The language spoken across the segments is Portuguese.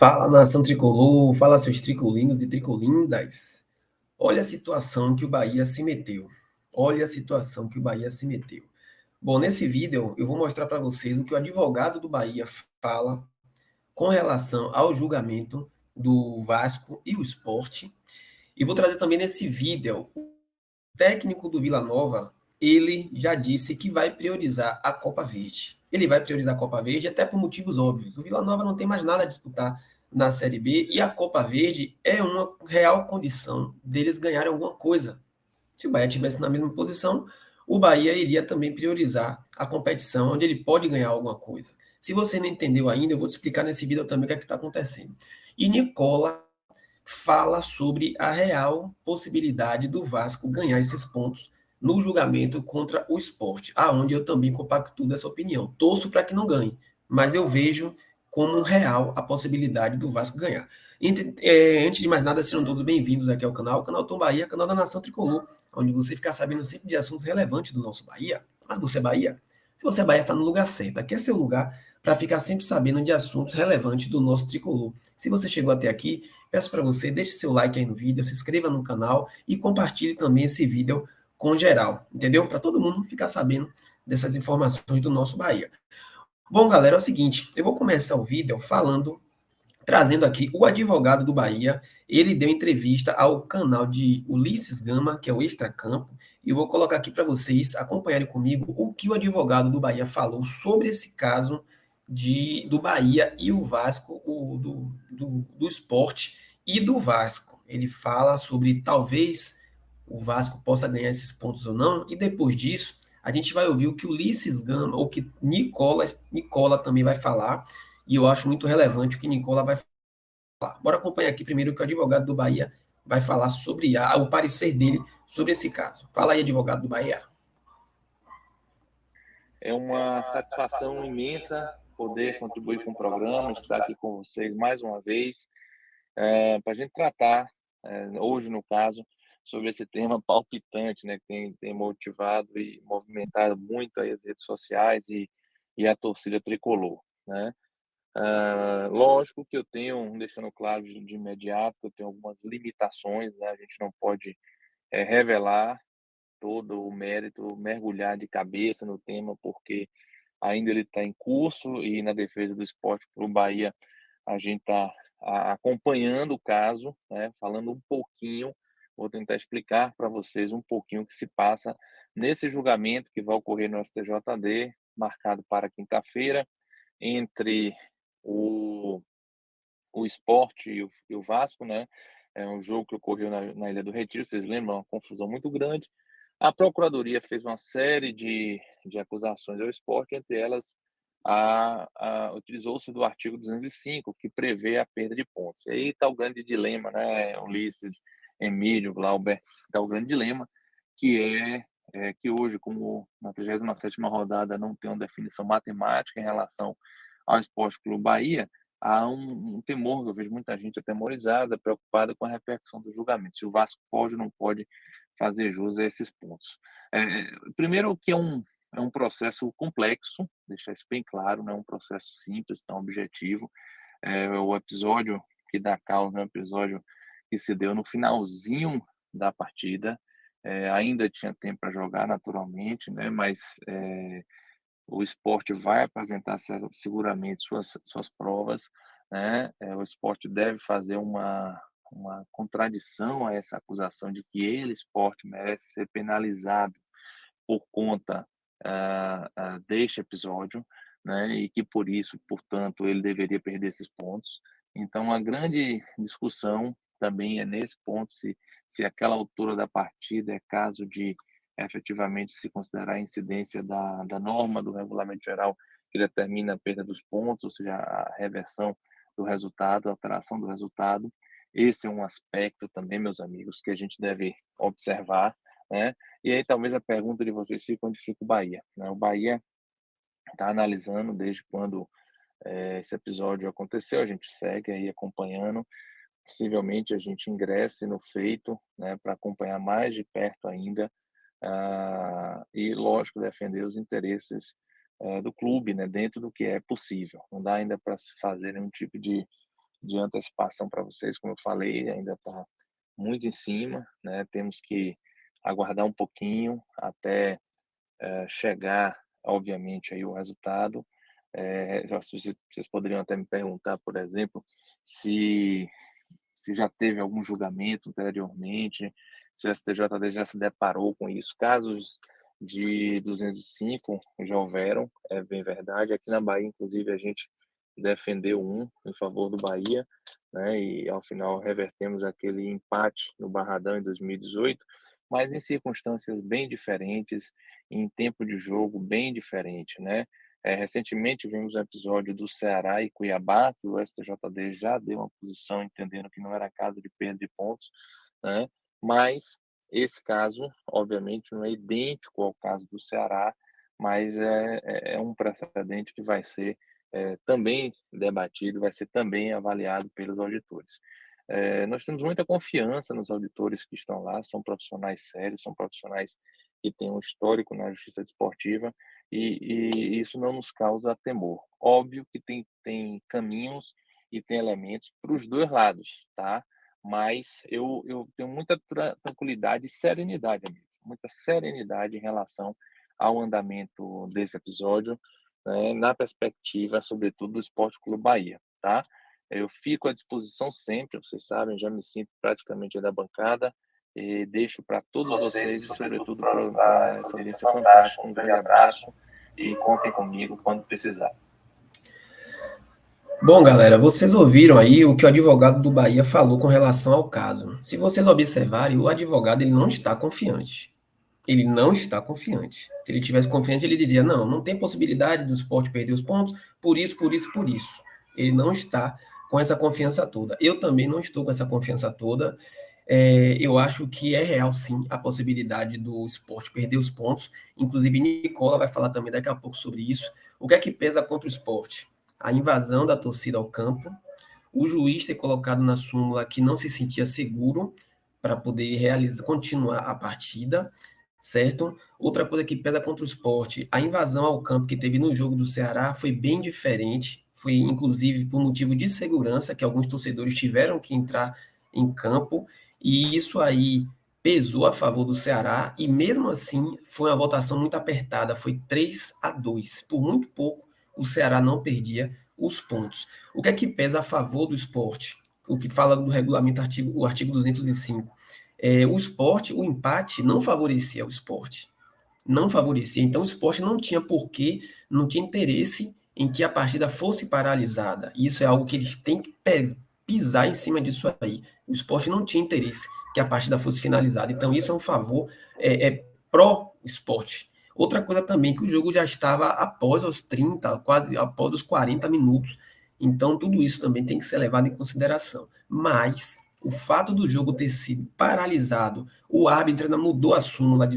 Fala, nação tricolor, fala seus tricolinhos e tricolindas. Olha a situação que o Bahia se meteu. Olha a situação que o Bahia se meteu. Bom, nesse vídeo eu vou mostrar para vocês o que o advogado do Bahia fala com relação ao julgamento do Vasco e o Sport. E vou trazer também nesse vídeo o técnico do Vila Nova, ele já disse que vai priorizar a Copa Verde. Ele vai priorizar a Copa Verde até por motivos óbvios. O Vila Nova não tem mais nada a disputar na Série B e a Copa Verde é uma real condição deles ganharem alguma coisa. Se o Bahia estivesse na mesma posição, o Bahia iria também priorizar a competição onde ele pode ganhar alguma coisa. Se você não entendeu ainda, eu vou te explicar nesse vídeo também o que é que está acontecendo. E Nicola fala sobre a real possibilidade do Vasco ganhar esses pontos no julgamento contra o Sport, aonde eu também compactuo dessa opinião. Torço para que não ganhe, mas eu vejo como real a possibilidade do Vasco ganhar. Antes de mais nada, sejam todos bem-vindos aqui ao canal Tom Bahia, canal da Nação Tricolor, onde você fica sabendo sempre de assuntos relevantes do nosso Bahia. Mas você é Bahia? Se você é Bahia, está no lugar certo. Aqui é seu lugar para ficar sempre sabendo de assuntos relevantes do nosso Tricolor. Se você chegou até aqui, peço para você, deixe seu like aí no vídeo, se inscreva no canal e compartilhe também esse vídeo com geral, entendeu? Para todo mundo ficar sabendo dessas informações do nosso Bahia. Bom, galera, é o seguinte, eu vou começar o vídeo trazendo aqui o advogado do Bahia, ele deu entrevista ao canal de Ulisses Gama, que é o Extracampo, e eu vou colocar aqui para vocês acompanharem comigo o que o advogado do Bahia falou sobre esse caso do Bahia e o Vasco, do esporte e do Vasco. Ele fala sobre talvez o Vasco possa ganhar esses pontos ou não, e depois disso a gente vai ouvir o que Ulisses Gama, ou que Nicola também vai falar, e eu acho muito relevante o que Nicola vai falar. Bora acompanhar aqui primeiro o que o advogado do Bahia vai falar sobre o parecer dele sobre esse caso. Fala aí, advogado do Bahia. É uma satisfação imensa poder contribuir com o programa, estar aqui com vocês mais uma vez, para a gente tratar, hoje no caso, sobre esse tema palpitante, né, que tem motivado e movimentado muito aí as redes sociais e a torcida tricolor, né? Lógico que eu tenho, deixando claro de imediato, que eu tenho algumas limitações, né? A gente não pode revelar todo o mérito, mergulhar de cabeça no tema, porque ainda ele está em curso e na defesa do esporte para o Bahia a gente está acompanhando o caso, né, falando um pouquinho, vou tentar explicar para vocês um pouquinho o que se passa nesse julgamento que vai ocorrer no STJD, marcado para quinta-feira, entre o, o Sport e o Vasco, né? É um jogo que ocorreu na Ilha do Retiro, vocês lembram? Uma confusão muito grande. A Procuradoria fez uma série de acusações ao esporte, entre elas utilizou-se do artigo 205, que prevê a perda de pontos. E aí está o grande dilema, né, Ulisses, Emílio, Glauber, está o grande dilema, que é que hoje, como na 37ª rodada não tem uma definição matemática em relação ao Esporte Clube Bahia, há um temor, eu vejo muita gente atemorizada, preocupada com a repercussão do julgamento, se o Vasco pode ou não pode fazer jus a esses pontos. Primeiro que é um processo complexo, deixar isso bem claro, não é um processo simples, tão objetivo. O episódio que dá causa é um episódio que se deu no finalzinho da partida, ainda tinha tempo para jogar naturalmente, né? Mas o esporte vai apresentar seguramente suas provas, né? O esporte deve fazer uma contradição a essa acusação de que ele, esporte, merece ser penalizado por conta deste episódio, né? E que por isso, portanto, ele deveria perder esses pontos. Então, a grande discussão também é nesse ponto, se aquela altura da partida é caso de efetivamente se considerar a incidência da norma do regulamento geral que determina a perda dos pontos, ou seja, a reversão do resultado, a alteração do resultado. Esse é um aspecto também, meus amigos, que a gente deve observar, né? E aí talvez a pergunta de vocês fique onde fica o Bahia, né? O Bahia está analisando desde quando esse episódio aconteceu, a gente segue aí acompanhando, possivelmente a gente ingresse no feito, né, para acompanhar mais de perto ainda, e lógico defender os interesses do clube, né, dentro do que é possível. Não dá ainda para se fazer nenhum tipo de antecipação para vocês, como eu falei, ainda está muito em cima, né? Temos que aguardar um pouquinho até chegar, obviamente, aí o resultado. Vocês poderiam até me perguntar, por exemplo, se já teve algum julgamento anteriormente, se o STJD já se deparou com isso. Casos de 205 já houveram, é bem verdade. Aqui na Bahia, inclusive, a gente defendeu um em favor do Bahia, né? E ao final revertemos aquele empate no Barradão em 2018, mas em circunstâncias bem diferentes, em tempo de jogo bem diferente, né? Recentemente vimos um episódio do Ceará e Cuiabá, que o STJD já deu uma posição entendendo que não era caso de perda de pontos, né? Mas esse caso, obviamente, não é idêntico ao caso do Ceará, mas é um precedente que vai ser também debatido, vai ser também avaliado pelos auditores. Nós temos muita confiança nos auditores que estão lá, são profissionais sérios, são profissionais que têm um histórico na justiça desportiva, e isso não nos causa temor. Óbvio que tem caminhos e tem elementos para os dois lados, tá? Mas eu tenho muita tranquilidade e serenidade, amigo, muita serenidade em relação ao andamento desse episódio, né, na perspectiva, sobretudo, do Esporte Clube Bahia, tá? Eu fico à disposição sempre, vocês sabem, já me sinto praticamente da bancada e deixo para todos vocês, e sobretudo para essa audiência fantástica, um grande abraço e contem comigo quando precisar. Bom, galera, vocês ouviram aí o que o advogado do Bahia falou com relação ao caso. Se vocês observarem, o advogado ele não está confiante. Ele não está confiante. Se ele tivesse confiante, ele diria: não, não tem possibilidade do Sport perder os pontos, por isso, por isso, por isso. Ele não está com essa confiança toda. Eu também não estou com essa confiança toda. Eu acho que é real, sim, a possibilidade do Sport perder os pontos. Inclusive, Nicola vai falar também daqui a pouco sobre isso. O que é que pesa contra o Sport? A invasão da torcida ao campo, o juiz ter colocado na súmula que não se sentia seguro para poder continuar a partida, certo? Outra coisa que pesa contra o Sport, a invasão ao campo que teve no jogo do Ceará foi bem diferente, foi inclusive por motivo de segurança, que alguns torcedores tiveram que entrar em campo, e isso aí pesou a favor do Ceará, e mesmo assim foi uma votação muito apertada, foi 3-2, por muito pouco o Ceará não perdia os pontos. O que é que pesa a favor do Sport? O que fala do regulamento, o artigo 205. O Sport, o empate não favorecia o Sport. Não favorecia. Então o Sport não tinha porquê, não tinha interesse em que a partida fosse paralisada. Isso é algo que eles têm que pisar em cima disso aí. O Sport não tinha interesse que a partida fosse finalizada. Então isso é um favor pró-Sport. Outra coisa também, que o jogo já estava após os 30, quase após os 40 minutos. Então, tudo isso também tem que ser levado em consideração. Mas o fato do jogo ter sido paralisado, o árbitro ainda mudou a súmula,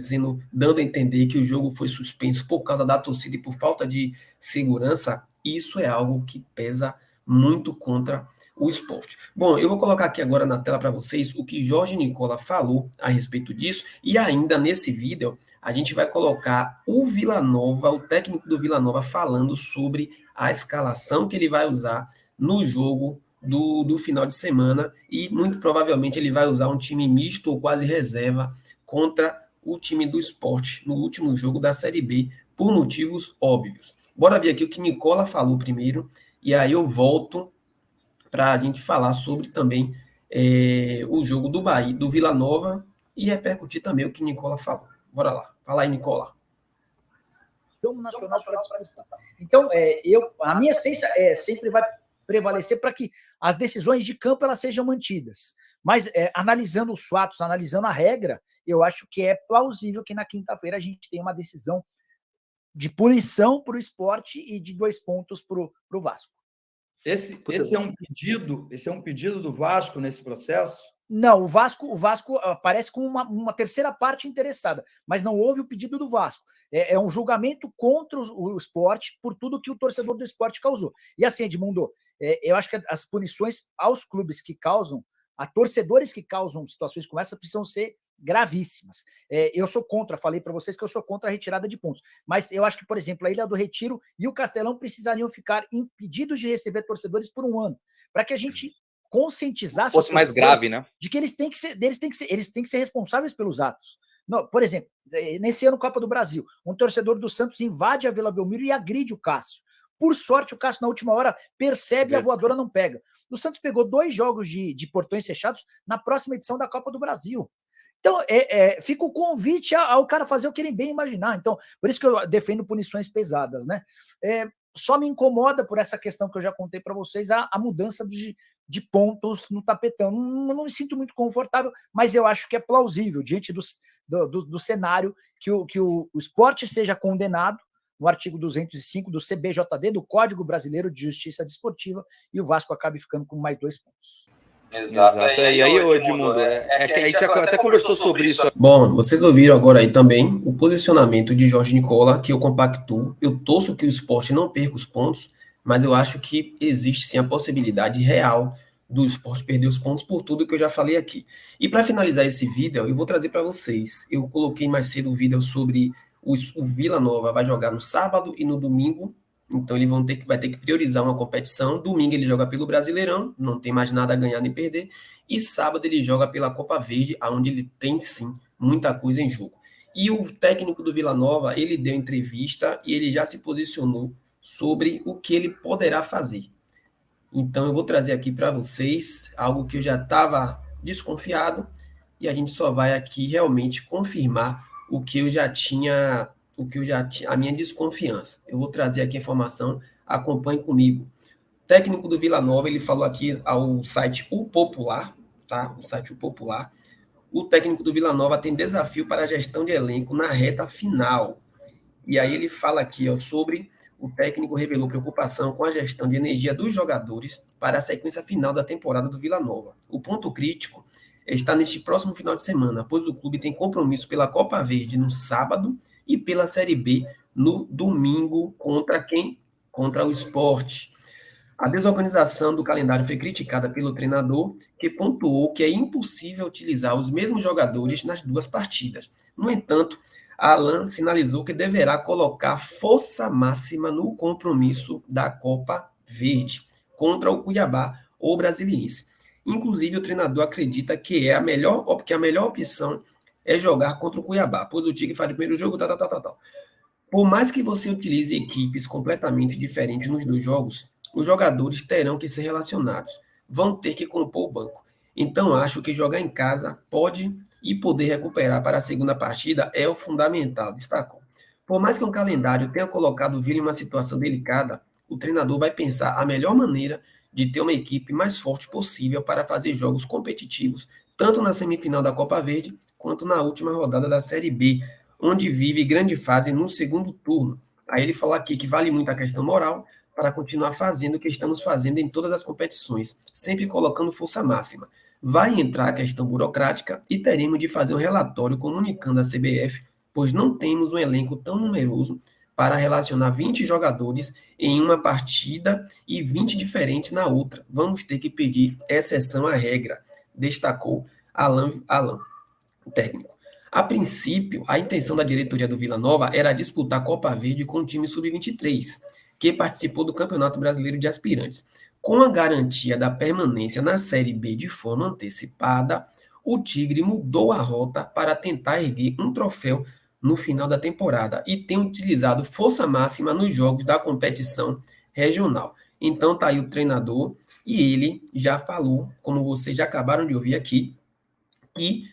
dando a entender que o jogo foi suspenso por causa da torcida e por falta de segurança, isso é algo que pesa muito contra o Sport. Bom, eu vou colocar aqui agora na tela para vocês o que Jorge Nicola falou a respeito disso, e ainda nesse vídeo a gente vai colocar o Vila Nova, o técnico do Vila Nova, falando sobre a escalação que ele vai usar no jogo do final de semana, e muito provavelmente ele vai usar um time misto ou quase reserva contra o time do Sport no último jogo da Série B, por motivos óbvios. Bora ver aqui o que Nicola falou primeiro, e aí eu volto para a gente falar sobre também o jogo do Bahia, do Vila Nova, e repercutir também o que Nicola falou. Bora lá. Fala aí, Nicola. Nacional para disputar. Então, a minha essência sempre vai prevalecer para que as decisões de campo elas sejam mantidas. Mas, analisando os fatos, analisando a regra, eu acho que é plausível que na quinta-feira a gente tenha uma decisão de punição para o Sport e de 2 pontos para o Vasco. Esse é um pedido do Vasco nesse processo? Não, o Vasco aparece com uma terceira parte interessada, mas não houve o pedido do Vasco. É um julgamento contra o Sport por tudo que o torcedor do Sport causou. E assim, Edmundo, eu acho que as punições aos clubes que causam, a torcedores que causam situações como essa, precisam ser gravíssimas. Eu sou contra, falei para vocês que eu sou contra a retirada de pontos, mas eu acho que, por exemplo, a Ilha do Retiro e o Castelão precisariam ficar impedidos de receber torcedores por 1 ano, para que a gente conscientizasse fosse mais grave, né? De que eles têm que ser responsáveis pelos atos. Não, por exemplo, nesse ano Copa do Brasil, um torcedor do Santos invade a Vila Belmiro e agride o Cássio. Por sorte, o Cássio, na última hora, percebe e a voadora não pega. O Santos pegou 2 jogos de portões fechados na próxima edição da Copa do Brasil. Então, fica o convite ao cara fazer o que ele bem imaginar. Então, por isso que eu defendo punições pesadas, né? Só me incomoda por essa questão que eu já contei para vocês, a mudança de pontos no tapetão. Não me sinto muito confortável, mas eu acho que é plausível, diante do cenário, que o esporte seja condenado no artigo 205 do CBJD, do Código Brasileiro de Justiça Desportiva, e o Vasco acabe ficando com mais 2 pontos. Exato. E aí, Edmundo, que a gente até conversou sobre isso. Bom, vocês ouviram agora aí também o posicionamento de Jorge Nicola, que eu compactuo. Eu torço que o esporte não perca os pontos, mas eu acho que existe sim a possibilidade real do esporte perder os pontos por tudo que eu já falei aqui. E para finalizar esse vídeo, eu vou trazer para vocês. Eu coloquei mais cedo o vídeo sobre o Vila Nova vai jogar no sábado e no domingo. Então ele vai ter que priorizar uma competição. Domingo ele joga pelo Brasileirão, não tem mais nada a ganhar nem perder. E sábado ele joga pela Copa Verde, onde ele tem sim muita coisa em jogo. E o técnico do Vila Nova, ele deu entrevista e ele já se posicionou sobre o que ele poderá fazer. Então eu vou trazer aqui para vocês algo que eu já estava desconfiado e a gente só vai aqui realmente confirmar o que eu já tinha, a minha desconfiança. Eu vou trazer aqui a informação, acompanhe comigo. O técnico do Vila Nova, ele falou aqui ao site O Popular, tá? O site O Popular. O técnico do Vila Nova tem desafio para a gestão de elenco na reta final. E aí ele fala aqui, ó, sobre o técnico revelou preocupação com a gestão de energia dos jogadores para a sequência final da temporada do Vila Nova. O ponto crítico está neste próximo final de semana, pois o clube tem compromisso pela Copa Verde no sábado e pela Série B no domingo contra quem? Contra o Sport. A desorganização do calendário foi criticada pelo treinador, que pontuou que é impossível utilizar os mesmos jogadores nas 2 partidas. No entanto, Alan sinalizou que deverá colocar força máxima no compromisso da Copa Verde contra o Cuiabá ou Brasiliense. Inclusive, o treinador acredita que a melhor opção é jogar contra o Cuiabá, pois o Tigre faz o primeiro jogo, tal. Por mais que você utilize equipes completamente diferentes nos 2 jogos, os jogadores terão que ser relacionados, vão ter que compor o banco. Então, acho que jogar em casa pode e poder recuperar para a segunda partida é o fundamental, destacou. Por mais que um calendário tenha colocado o Vila em uma situação delicada, o treinador vai pensar a melhor maneira de ter uma equipe mais forte possível para fazer jogos competitivos, tanto na semifinal da Copa Verde, quanto na última rodada da Série B, onde vive grande fase no segundo turno. Aí ele falou aqui que vale muito a questão moral para continuar fazendo o que estamos fazendo em todas as competições, sempre colocando força máxima. Vai entrar a questão burocrática e teremos de fazer um relatório comunicando à CBF, pois não temos um elenco tão numeroso para relacionar 20 jogadores em uma partida e 20 diferentes na outra. Vamos ter que pedir exceção à regra, destacou Alan, o técnico. A princípio, a intenção da diretoria do Vila Nova era disputar a Copa Verde com o time sub-23, que participou do Campeonato Brasileiro de Aspirantes. Com a garantia da permanência na Série B de forma antecipada, o Tigre mudou a rota para tentar erguer um troféu no final da temporada e tem utilizado força máxima nos jogos da competição regional. Então tá aí o treinador e ele já falou, como vocês já acabaram de ouvir aqui, que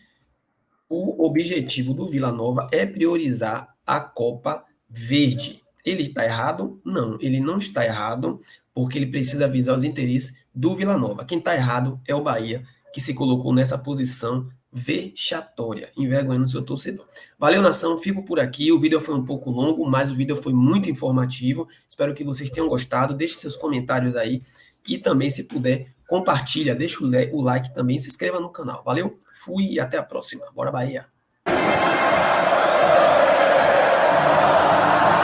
o objetivo do Vila Nova é priorizar a Copa Verde. Ele está errado? Não, ele não está errado, porque ele precisa visar os interesses do Vila Nova. Quem está errado é o Bahia, que se colocou nessa posição vexatória, envergonhando seu torcedor. Valeu, nação, fico por aqui. O vídeo foi um pouco longo, mas o vídeo foi muito informativo. Espero que vocês tenham gostado. Deixe seus comentários aí e também, se puder, compartilha, deixa o like também, se inscreva no canal. Valeu, fui e até a próxima. Bora, Bahia!